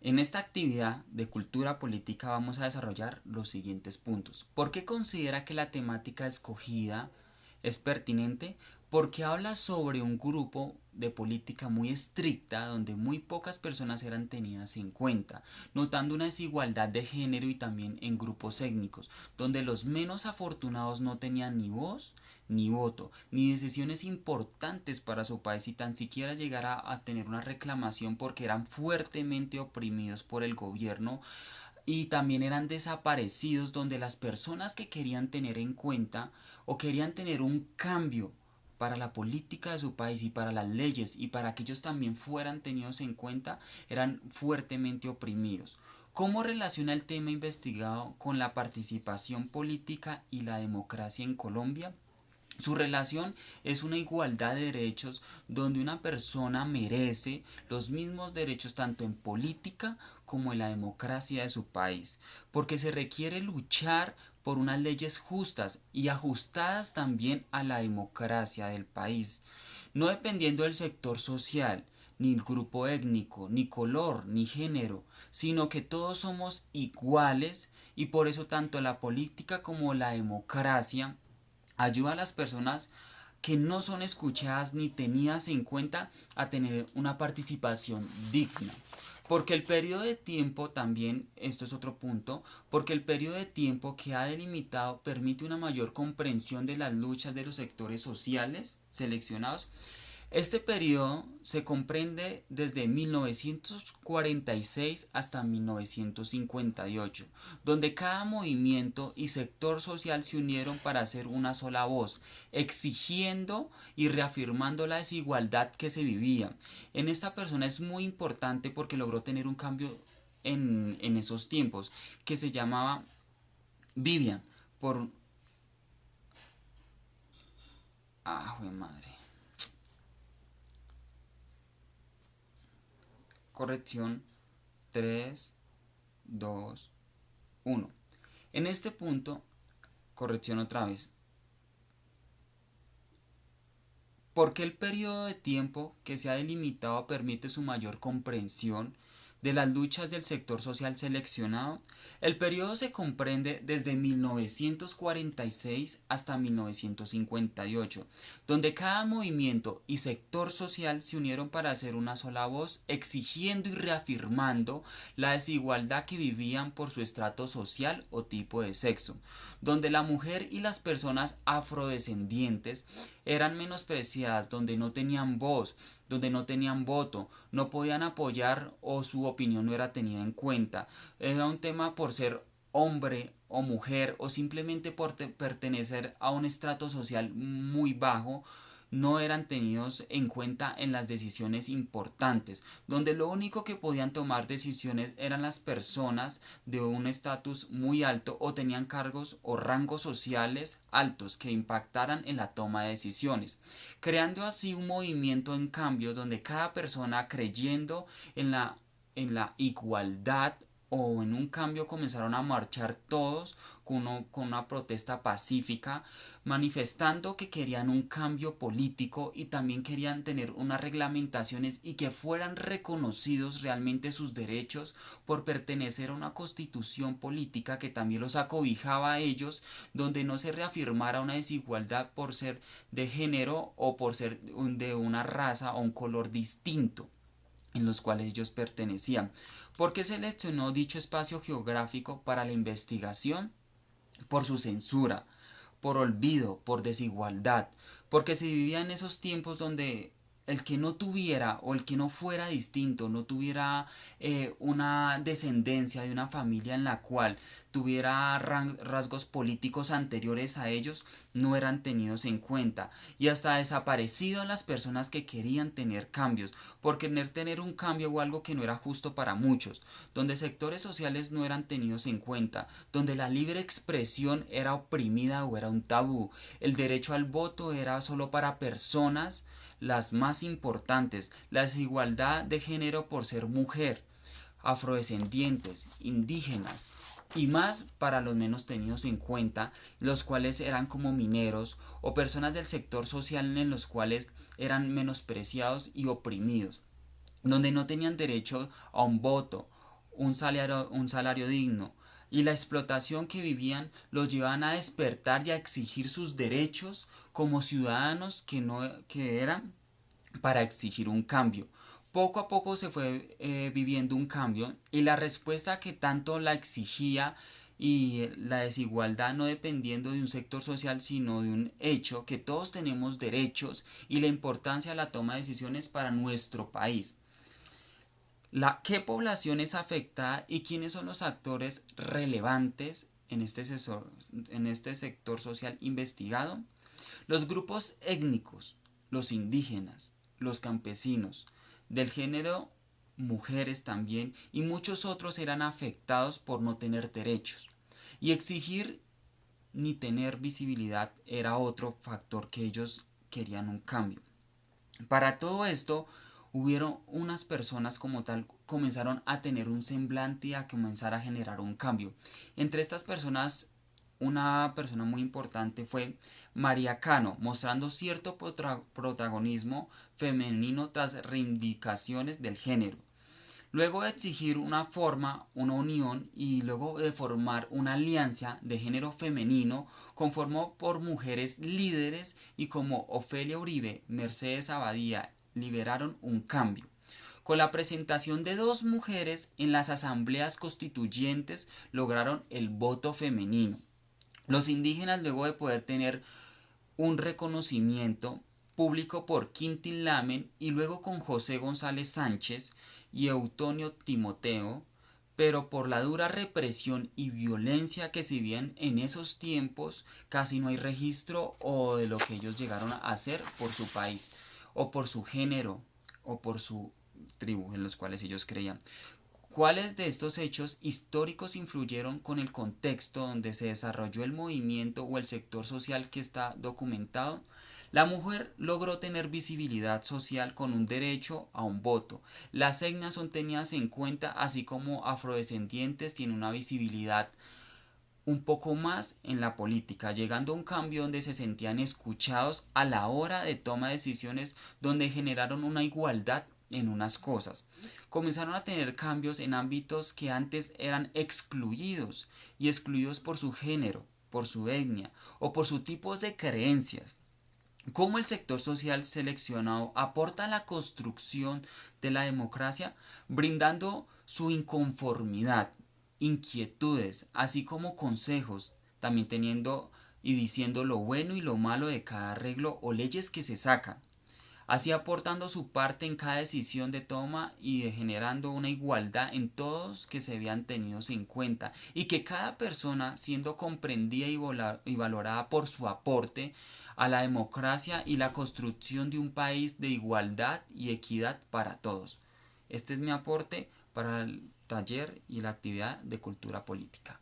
En esta actividad de cultura política vamos a desarrollar los siguientes puntos. ¿Por qué considera que la temática escogida es pertinente? Porque habla sobre un grupo de política muy estricta donde muy pocas personas eran tenidas en cuenta, notando una desigualdad de género y también en grupos étnicos, donde los menos afortunados no tenían ni voz ni voto, ni decisiones importantes para su país y tan siquiera llegar a tener una reclamación porque eran fuertemente oprimidos por el gobierno y también eran desaparecidos donde las personas que querían tener en cuenta o querían tener un cambio para la política de su país y para las leyes y para que ellos también fueran tenidos en cuenta eran fuertemente oprimidos. ¿Cómo relaciona el tema investigado con la participación política y la democracia en Colombia? Su relación es una igualdad de derechos donde una persona merece los mismos derechos tanto en política como en la democracia de su país, porque se requiere luchar por unas leyes justas y ajustadas también a la democracia del país, no dependiendo del sector social, ni el grupo étnico, ni color, ni género, sino que todos somos iguales y por eso tanto la política como la democracia ayuda a las personas que no son escuchadas ni tenidas en cuenta a tener una participación digna. Porque el periodo de tiempo también, esto es otro punto, porque el periodo de tiempo que ha delimitado permite una mayor comprensión de las luchas de los sectores sociales seleccionados. Este periodo se comprende desde 1946 hasta 1958, donde cada movimiento y sector social se unieron para hacer una sola voz, exigiendo y reafirmando la desigualdad que se vivía. En esta persona es muy importante porque logró tener un cambio en esos tiempos, que se llamaba Vivian, por... Ah, jue madre. Corrección 3 2 1. En este punto, corrección otra vez, porque el periodo de tiempo que se ha delimitado permite su mayor comprensión de las luchas del sector social seleccionado. El periodo se comprende desde 1946 hasta 1958, donde cada movimiento y sector social se unieron para hacer una sola voz, exigiendo y reafirmando la desigualdad que vivían por su estrato social o tipo de sexo, donde la mujer y las personas afrodescendientes eran menospreciadas, donde no tenían voz, donde no tenían voto, no podían apoyar o su opinión no era tenida en cuenta. Era un tema por ser hombre o mujer o simplemente por pertenecer a un estrato social muy bajo, no eran tenidos en cuenta en las decisiones importantes, donde lo único que podían tomar decisiones eran las personas de un estatus muy alto o tenían cargos o rangos sociales altos que impactaran en la toma de decisiones, creando así un movimiento en cambio donde cada persona creyendo en la igualdad o en un cambio comenzaron a marchar todos con una protesta pacífica, manifestando que querían un cambio político y también querían tener unas reglamentaciones y que fueran reconocidos realmente sus derechos por pertenecer a una constitución política que también los acobijaba a ellos, donde no se reafirmara una desigualdad por ser de género o por ser de una raza o un color distinto en los cuales ellos pertenecían. ¿Por qué seleccionó dicho espacio geográfico para la investigación? Por su censura, por olvido, por desigualdad, porque se vivía en esos tiempos donde el que no tuviera o el que no fuera distinto, no tuviera una descendencia de una familia en la cual tuviera rasgos políticos anteriores a ellos, no eran tenidos en cuenta y hasta desaparecido las personas que querían tener cambios, por querer tener un cambio o algo que no era justo para muchos, donde sectores sociales no eran tenidos en cuenta, donde la libre expresión era oprimida o era un tabú, el derecho al voto era solo para personas las más importantes, la desigualdad de género por ser mujer, afrodescendientes, indígenas y más para los menos tenidos en cuenta, los cuales eran como mineros o personas del sector social en los cuales eran menospreciados y oprimidos, donde no tenían derecho a un voto un salario digno, y la explotación que vivían los llevaban a despertar y a exigir sus derechos como ciudadanos que no que eran para exigir un cambio. Poco a poco se fue viviendo un cambio y la respuesta que tanto la exigía y la desigualdad no dependiendo de un sector social sino de un hecho que todos tenemos derechos y la importancia de la toma de decisiones para nuestro país. ¿Qué población es afectada y quiénes son los actores relevantes en este sector social investigado? Los grupos étnicos, los indígenas, los campesinos, del género mujeres también y muchos otros eran afectados por no tener derechos. Y exigir ni tener visibilidad era otro factor que ellos querían un cambio. Para todo esto, hubieron unas personas como tal comenzaron a tener un semblante y a comenzar a generar un cambio. Entre estas personas, una persona muy importante fue María Cano, mostrando cierto protagonismo femenino tras reivindicaciones del género. Luego de exigir una unión y luego de formar una alianza de género femenino conformado por mujeres líderes y como Ofelia Uribe, Mercedes Abadía, lideraron un cambio. Con la presentación de dos mujeres en las asambleas constituyentes lograron el voto femenino. Los indígenas luego de poder tener un reconocimiento público por Quintín Lamen y luego con José González Sánchez y Eutonio Timoteo, pero por la dura represión y violencia que se vivían en esos tiempos, casi no hay registro o de lo que ellos llegaron a hacer por su país, o por su género, o por su tribu en los cuales ellos creían. ¿Cuáles de estos hechos históricos influyeron con el contexto donde se desarrolló el movimiento o el sector social que está documentado? La mujer logró tener visibilidad social con un derecho a un voto. Las etnias son tenidas en cuenta, así como afrodescendientes tienen una visibilidad un poco más en la política, llegando a un cambio donde se sentían escuchados a la hora de toma de decisiones, donde generaron una igualdad en unas cosas. Comenzaron a tener cambios en ámbitos que antes eran excluidos y excluidos por su género, por su etnia o por sus tipos de creencias. ¿Cómo el sector social seleccionado aporta a la construcción de la democracia? Brindando su inconformidad, inquietudes, así como consejos, también teniendo y diciendo lo bueno y lo malo de cada arreglo o leyes que se sacan, así aportando su parte en cada decisión de toma y de generando una igualdad en todos que se vean tenidos en cuenta y que cada persona siendo comprendida y valorada por su aporte a la democracia y la construcción de un país de igualdad y equidad para todos. Este es mi aporte para el taller y la actividad de cultura política.